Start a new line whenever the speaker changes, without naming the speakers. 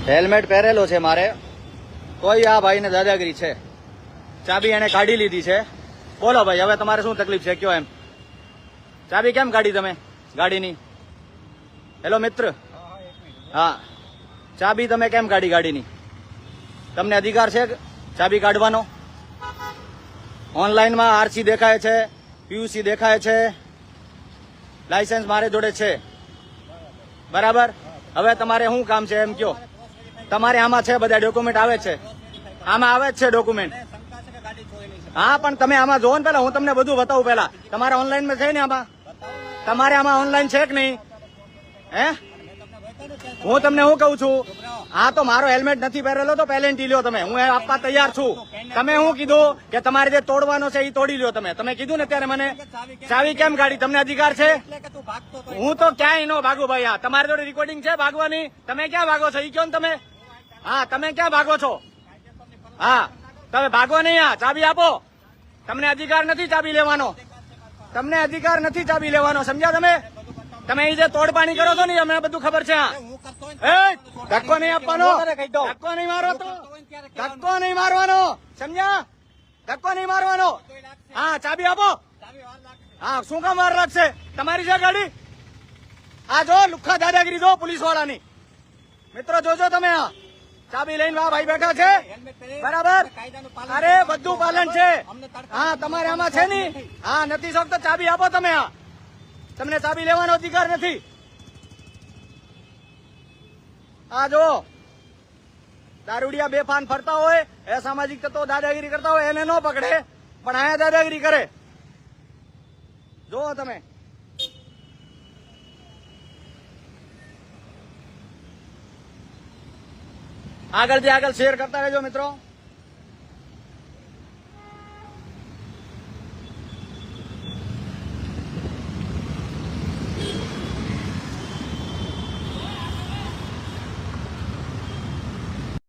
Helmet પહેરેલો છે મારે, તોય આ ભાઈને દાદાગીરી છે. ચાબી એને કાઢી લીધી છે. બોલો ભાઈ, હવે તમારે શું તકલીફ છે કયો એમ? ચાબી કેમ કાઢી તમે ગાડીની? હેલો મિત્ર, હા, ચાબી તમે કેમ કાઢી ગાડીની? તમને અધિકાર છે ચાબી કાઢવાનો? ઓનલાઈનમાં આરસી દેખાય છે, પીયુસી દેખાય છે, લાયસન્સ મારે જોડે છે, બરાબર? હવે તમારે શું કામ છે એમ કયો? તમારે આમાં છે બધા ડોક્યુમેન્ટ આવે છે, આમાં આવે જ છે ડોક્યુમેન્ટ. હા, પણ તમે આમાં જોવો ને પેલા, હું તમને બધું બતાવું પેલા. તમારે ઓનલાઈનમાં છે ને આમાં? તમારે આમાં ઓનલાઈન છે કે નહીં? હે, હું તમને શું કઉ છું? હા, તો મારો હેલ્મેટ નથી પહેરેલો તો પેલેન્ટી લ્યો તમે, હું આપવા તૈયાર છું. તમે શું કીધું કે તમારે જે તોડવાનો છે એ તોડી લ્યો તમે કીધું ને ત્યારે મને. ચાવી કેમ કાઢી? તમને અધિકાર છે? હું તો ક્યાંય નો ભાગુ ભાઈ. હા, તમારી જોડે રેકોર્ડિંગ છે ભાગવાની? તમે ક્યાં ભાગો છો એ કયો ને તમે. હા, તમે ક્યાં ભાગો છો? હા, તમે ભાગો નહીં. હા, ચાબી આપો. તમને અધિકાર નથી ચાબી લેવાનો. તમને અધિકાર નથી ચાબી લેવાનો, સમજ્યા તમે? તમે એ જે તોડપાણી કરો છો ને અમને બધું ખબર છે. ધક્કો નહીં આપવાનો, ધક્કો નહીં મારો, તો ધક્કો નહીં મારવાનો, સમજ્યા? ધક્કો નહીં મારવાનો. હા, ચાબી આપો. હા, શું કામ વાર લાગશે? તમારી છે ગાડી? આ જો લુખ્ખા દાદાગીરી જો પોલીસ વાળાની. મિત્રો જોજો તમે, આ ચાબી લઈને આ ભાઈ બેઠા છે, બરાબર? અરે બધું પાલન છે. હા, તમારે આમાં છે ને? હા, નથી શકતો ચાબી આપો તમે. આ તમને ચાબી લેવાનો અધિકાર નથી. આ જો દારૂડિયા બેફાન ફરતા હોય, એ સામાજિક તત્વો દાદાગીરી કરતા હોય, એને ન પકડે, પણ આયા દાદાગીરી કરે. જુઓ તમે. આગળથી આગળ શેર કરતા રહેજો મિત્રો.